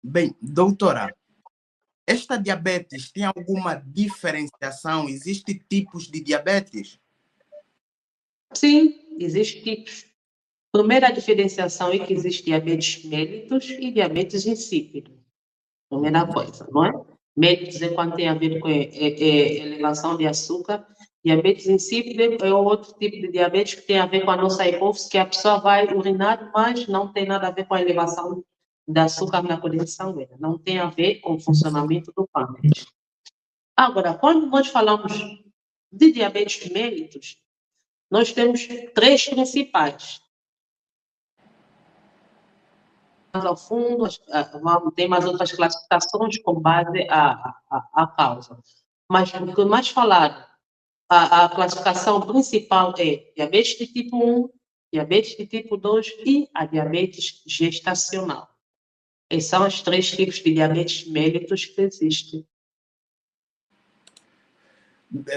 Bem, doutora, esta diabetes tem alguma diferenciação? Existem tipos de diabetes? Sim, existem tipos. Primeira diferenciação é que existe diabetes mellitus e diabetes insípido. Primeira coisa, não é? Mellitus é quando tem a ver com elevação de açúcar. Diabetes insípido é outro tipo de diabetes que tem a ver com a nossa hipófise, que a pessoa vai urinar, mas não tem nada a ver com a elevação de açúcar na corrente sanguínea. Não tem a ver com o funcionamento do pâncreas. Agora, quando nós falamos de diabetes mellitus, nós temos três principais. Mais ao fundo, tem mais outras classificações com base à causa. Mas o que mais falado, a classificação principal é diabetes de tipo 1, diabetes de tipo 2 e a diabetes gestacional. Esses são os três tipos de diabetes mellitus que existem.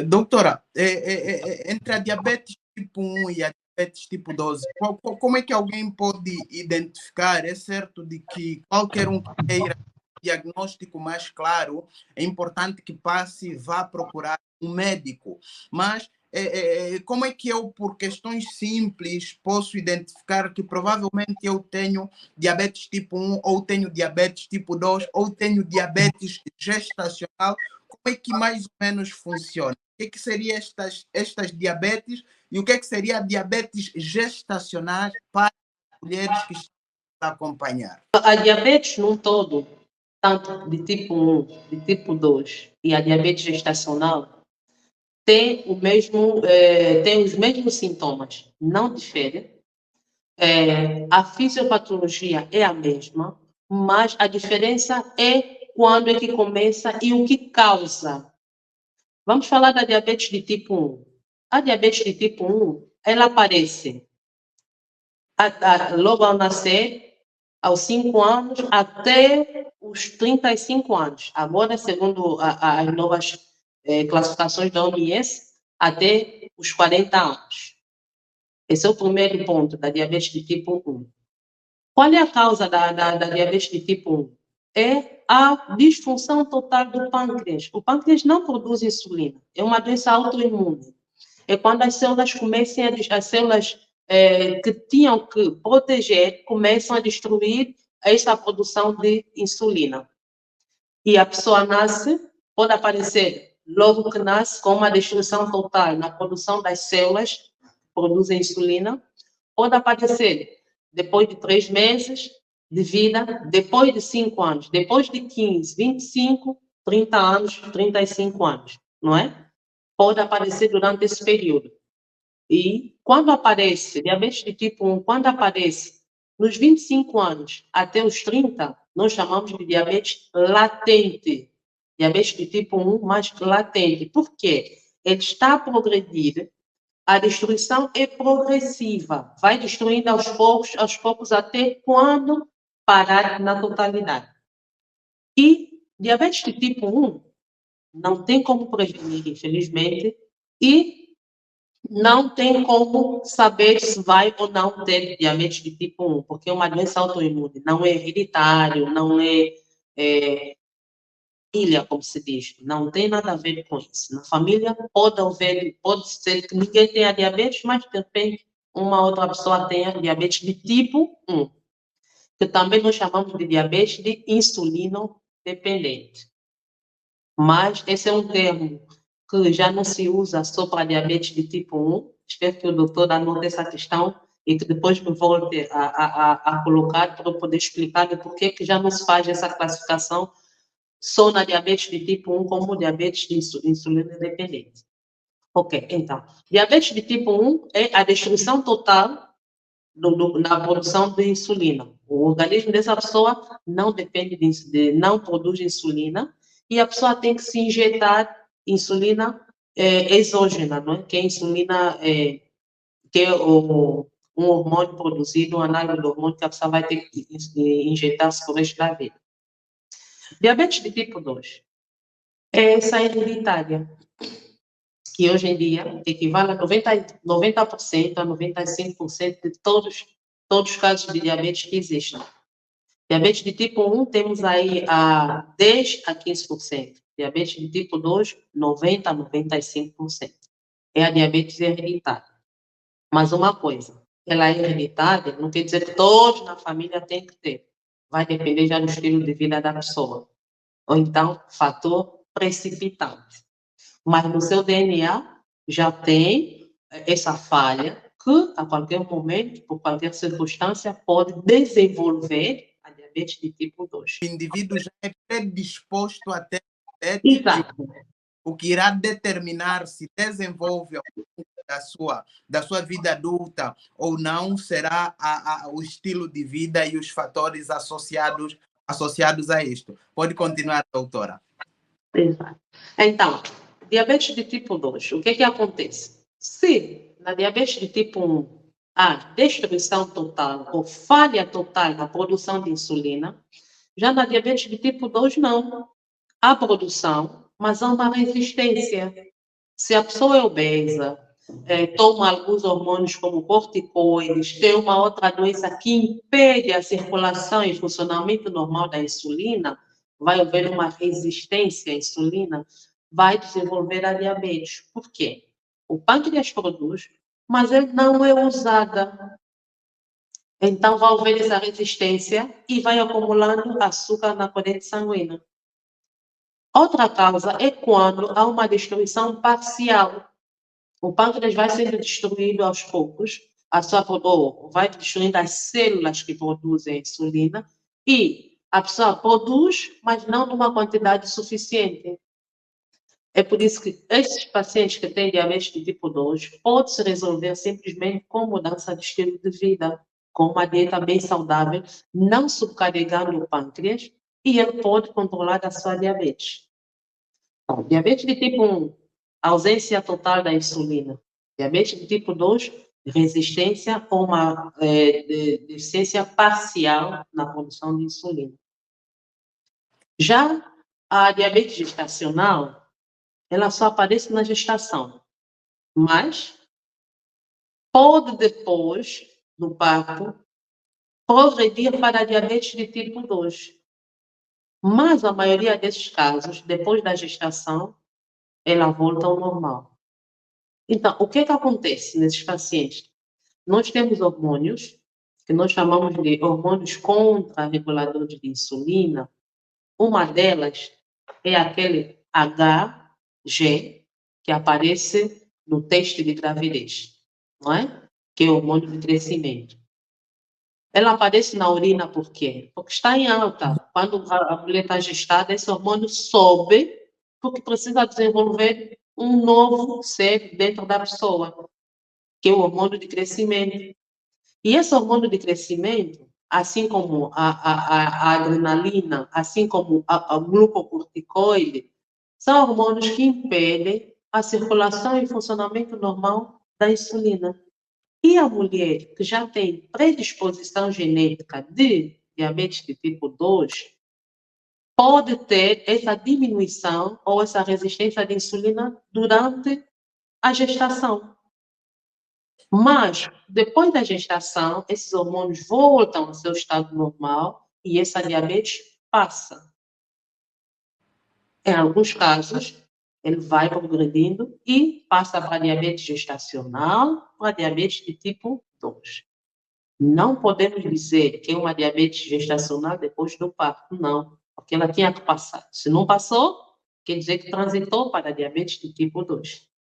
Doutora, entre a diabetes tipo 1 e a diabetes tipo 12, como é que alguém pode identificar? É certo de que qualquer um que queira um diagnóstico mais claro, é importante que passe e vá procurar um médico. Mas como é que eu, por questões simples, posso identificar que provavelmente eu tenho diabetes tipo 1, ou tenho diabetes tipo 2, ou tenho diabetes gestacional? Como é que mais ou menos funciona? O que seria estas diabetes e o que seria a diabetes gestacional para mulheres que estão a acompanhar? A diabetes num todo, tanto de tipo 1, de tipo 2 e a diabetes gestacional, tem os mesmos sintomas, não difere. A fisiopatologia é a mesma, mas a diferença é quando é que começa e o que causa. Vamos falar da diabetes de tipo 1. A diabetes de tipo 1, ela aparece logo ao nascer, aos 5 anos, até os 35 anos. Agora, segundo as novas classificações da OMS, até os 40 anos. Esse é o primeiro ponto da diabetes de tipo 1. Qual é a causa da diabetes de tipo 1? É a disfunção total do pâncreas. O pâncreas não produz insulina. É uma doença autoimune. É quando as células começam as células que tinham que proteger começam a destruir essa produção de insulina. E a pessoa nasce, pode aparecer logo que nasce com uma destruição total na produção das células que produzem insulina, pode aparecer depois de 3 meses de vida, depois de 5 anos, depois de 15, 25, 30 anos, 35 anos, não é? Pode aparecer durante esse período. E quando aparece, diabetes de tipo 1, quando aparece nos 25 anos até os 30, nós chamamos de diabetes latente. Diabetes de tipo 1, mas latente. Por quê? Ele está a progredir, a destruição é progressiva, vai destruindo aos poucos, até quando parar na totalidade. E diabetes de tipo 1 não tem como prevenir, infelizmente, e não tem como saber se vai ou não ter diabetes de tipo 1, porque é uma doença autoimune, não é hereditário, não é família, como se diz, não tem nada a ver com isso. Na família pode ser que ninguém tenha diabetes, mas de repente uma outra pessoa tenha diabetes de tipo 1, que também nós chamamos de diabetes de insulino dependente. Mas esse é um termo que já não se usa só para diabetes de tipo 1. Espero que o doutor anote essa questão e que depois me volte a colocar para eu poder explicar de por que já não se faz essa classificação só na diabetes de tipo 1 como diabetes de insulina dependente. Ok, então, diabetes de tipo 1 é a destruição total na produção de insulina. O organismo dessa pessoa não depende não produz insulina e a pessoa tem que se injetar insulina exógena, não é? Que é insulina, que é um hormônio produzido, um análogo do hormônio que a pessoa vai ter que injetar por resto da vida. Diabetes de tipo 2 é essa hereditária, que hoje em dia equivale a 90% a 95% de todos os casos de diabetes que existem. Diabetes de tipo 1, temos aí a 10 a 15%. Diabetes de tipo 2, 90 a 95%. É a diabetes hereditária. Mas uma coisa, ela é hereditária, não quer dizer que todos na família têm que ter. Vai depender já do estilo de vida da pessoa. Ou então, fator precipitante. Mas no seu DNA já tem essa falha que, a qualquer momento, por qualquer circunstância, pode desenvolver a diabetes de tipo 2. O indivíduo já é predisposto a ter diabetes, Exato. o que irá determinar se desenvolve da sua vida adulta ou não será o estilo de vida e os fatores associados a isto. Pode continuar, doutora. Exato. Então, diabetes de tipo 2, o que acontece? Se na diabetes de tipo 1 há destruição total ou falha total na produção de insulina, já na diabetes de tipo 2 não. Há produção, mas há uma resistência. Se a pessoa é obesa, toma alguns hormônios como corticoides, tem uma outra doença que impede a circulação e funcionamento normal da insulina, vai haver uma resistência à insulina, vai desenvolver a diabetes. Por quê? O pâncreas produz, mas ele não é usada. Então, vai haver essa resistência e vai acumulando açúcar na corrente sanguínea. Outra causa é quando há uma destruição parcial. O pâncreas vai sendo destruído aos poucos, vai destruindo as células que produzem insulina e a pessoa produz, mas não numa quantidade suficiente. É por isso que esses pacientes que têm diabetes de tipo 2 pode se resolver simplesmente com mudança de estilo de vida, com uma dieta bem saudável, não subcarregando o pâncreas, e ele pode controlar a sua diabetes. Diabetes de tipo 1, ausência total da insulina. Diabetes de tipo 2, resistência ou uma deficiência parcial na produção de insulina. Já a diabetes gestacional, ela só aparece na gestação, mas pode depois do parto progredir para a diabetes de tipo 2. Mas a maioria desses casos, depois da gestação, ela volta ao normal. Então, o que acontece nesses pacientes? Nós temos hormônios, que nós chamamos de hormônios contra-reguladores de insulina. Uma delas é aquele HG, que aparece no teste de gravidez, não é? Que é o hormônio de crescimento. Ela aparece na urina por quê? Porque está em alta. Quando a mulher está gestada, esse hormônio sobe, porque precisa desenvolver um novo ser dentro da pessoa, que é o hormônio de crescimento. E esse hormônio de crescimento, assim como a adrenalina, assim como a glucocorticoide, são hormônios que impedem a circulação e funcionamento normal da insulina. E a mulher que já tem predisposição genética de diabetes de tipo 2, pode ter essa diminuição ou essa resistência de insulina durante a gestação. Mas, depois da gestação, esses hormônios voltam ao seu estado normal e essa diabetes passa. Em alguns casos, ele vai progredindo e passa para a diabetes gestacional, para a diabetes de tipo 2. Não podemos dizer que é uma diabetes gestacional depois do parto, não, porque ela tinha que passar. Se não passou, quer dizer que transitou para a diabetes de tipo 2.